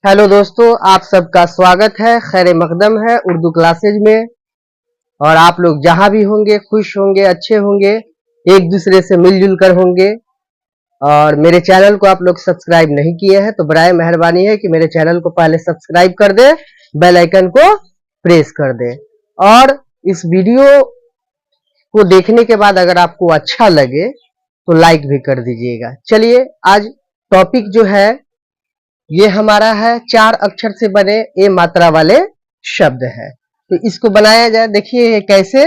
Hello दोस्तों, आप सबका स्वागत है। खैर मकदम है उर्दू क्लासेज में। और आप लोग जहां भी होंगे खुश होंगे, अच्छे होंगे, एक दूसरे से मिलजुल कर होंगे। और मेरे चैनल को आप लोग सब्सक्राइब नहीं किए हैं तो बराए मेहरबानी है कि मेरे चैनल को पहले सब्सक्राइब कर दे, बेल आइकन को प्रेस कर दे। और इस वीडियो को देखने के बाद अगर आपको अच्छा लगे तो लाइक भी कर दीजिएगा। चलिए, आज टॉपिक जो है ये हमारा है 4 अक्षर से बने ए मात्रा वाले शब्द है। तो इसको बनाया जाए, देखिए ये कैसे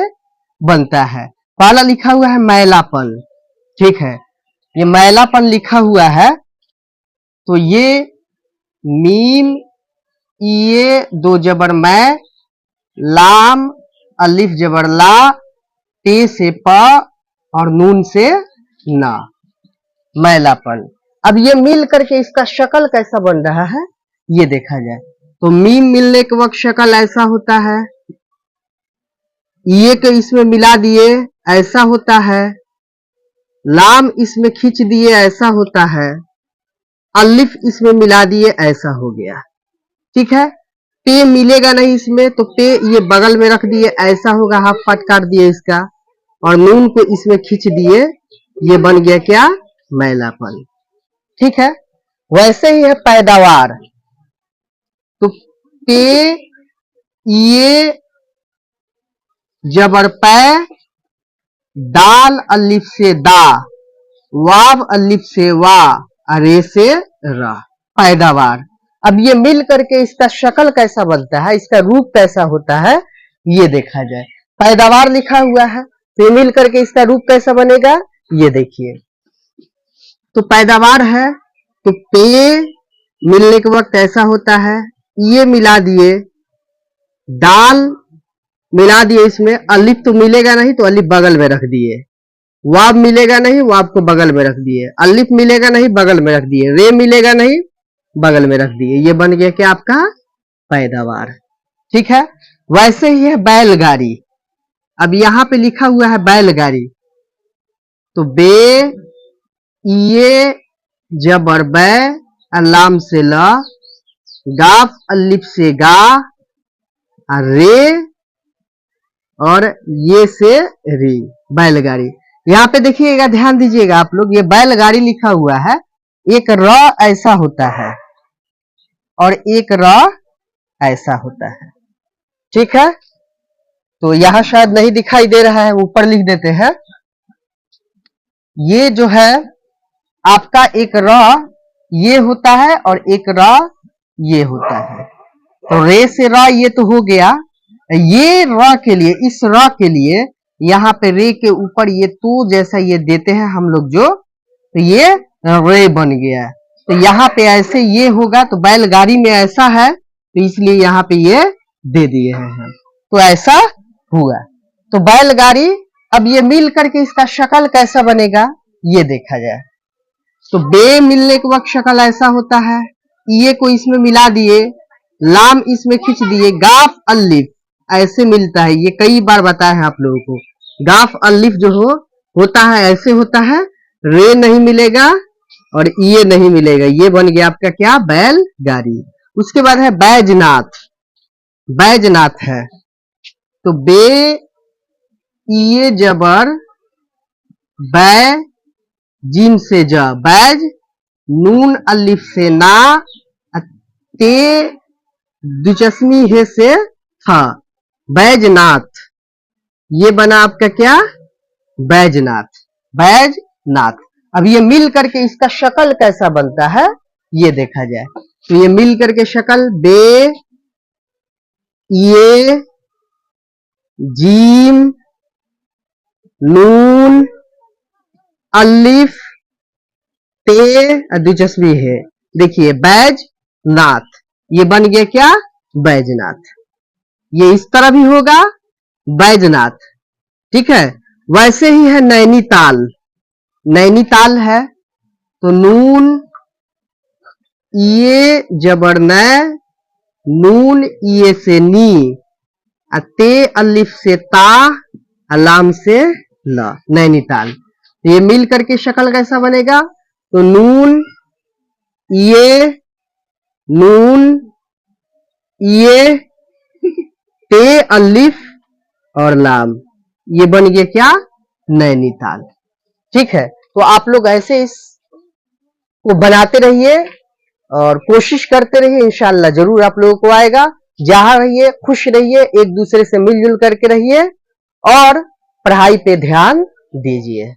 बनता है। पहला लिखा हुआ है मैलापन। ठीक है, ये मैलापन लिखा हुआ है तो ये मीम ये दो जबर मैं, लाम अलिफ जबर ला, टे से प और नून से ना, मैलापन। अब ये मिल करके इसका शक्ल कैसा बन रहा है ये देखा जाए तो मीम मिलने के वक्त शक्ल ऐसा होता है, ये के इसमें मिला दिए ऐसा होता है, लाम इसमें खींच दिए ऐसा होता है, अलिफ इसमें मिला दिए ऐसा हो गया। ठीक है, पे मिलेगा नहीं इसमें तो पे ये बगल में रख दिए ऐसा होगा, हाफ पार्ट काट दिए इसका, और नून को इसमें खींच दिए, ये बन गया क्या, मैलापन। ठीक है, वैसे ही है पैदावार। तो पे ये जबर पै, दाल अलिफ से दा, वाव अलिफ से वा, अरे से रा, पैदावार। अब ये मिल करके इसका शक्ल कैसा बनता है, इसका रूप कैसा होता है ये देखा जाए। पैदावार लिखा हुआ है तो मिल करके इसका रूप कैसा बनेगा ये देखिए। तो पैदावार है तो पे मिलने के वक्त ऐसा होता है, ये मिला दिए, दाल मिला दिए, इसमें अलिफ तो मिलेगा नहीं तो अलिफ बगल में रख दिए, वाव मिलेगा नहीं वाव को बगल में रख दिए, अलिफ मिलेगा नहीं बगल में रख दिए, रे मिलेगा नहीं बगल में रख दिए, ये बन गया क्या आपका पैदावार। ठीक है, वैसे ही है बैलगाड़ी। अब यहां पे लिखा हुआ है बैलगाड़ी तो बे ये जबर बै, अल्लाम से ल, गाफ अलिफ से गा, रे और ये से री, बैलगाड़ी। यहाँ पे देखिएगा, ध्यान दीजिएगा आप लोग, ये बैलगाड़ी लिखा हुआ है, एक र ऐसा होता है और एक र ऐसा होता है। ठीक है, तो यहां शायद नहीं दिखाई दे रहा है, ऊपर लिख देते हैं। ये जो है आपका एक र ये होता है और एक र ये होता है। तो रे से र ये तो हो गया। ये र के लिए, इस र के लिए यहाँ पे रे के ऊपर ये तो जैसा ये देते हैं हम लोग जो, तो ये रे बन गया। तो यहाँ पे ऐसे ये होगा तो बैलगाड़ी में ऐसा है तो इसलिए यहाँ पे ये दे दिए हैं, तो ऐसा हुआ। तो बैलगाड़ी। अब ये मिल करके इसका शक्ल कैसा बनेगा ये देखा जाए। तो बे मिलने के वक्त शक्ल ऐसा होता है, ये को इसमें मिला दिए, लाम इसमें खींच दिए, गाफ अलिफ ऐसे मिलता है, ये कई बार बताया है आप लोगों को। गाफ अलिफ जो होता है ऐसे होता है, रे नहीं मिलेगा और ये नहीं मिलेगा, ये बन गया आपका क्या, बैलगाड़ी। उसके बाद है बैजनाथ। बैजनाथ है तो बे ये जबर बै, जीम से ज बैज, नून अलिफ से ना, ते दिलचस्मी है से था, बैजनाथ। ये बना आपका क्या, बैजनाथ। बैजनाथ। अब ये मिल करके इसका शक्ल कैसा बनता है ये देखा जाए। तो ये मिल करके शक्ल बे ये जीम नून अलिफ ते दिलचस्पी है, देखिए बैजनाथ, ये बन गया क्या, बैजनाथ। ये इस तरह भी होगा बैजनाथ। ठीक है, वैसे ही है नैनीताल। नैनीताल है तो नून ये जबर नै, नून ये से नी, ते अलिफ से ता, अलाम से ल, नैनीताल। ये मिल करके शक्ल कैसा बनेगा, तो नून ये नून, ये, ते, अलिफ और लाम, ये बन गया क्या? नैनीताल। ठीक है, तो आप लोग ऐसे इसको बनाते रहिए और कोशिश करते रहिए, इंशाअल्लाह जरूर आप लोगों को आएगा। जहां रहिए खुश रहिए, एक दूसरे से मिलजुल करके रहिए और पढ़ाई पे ध्यान दीजिए।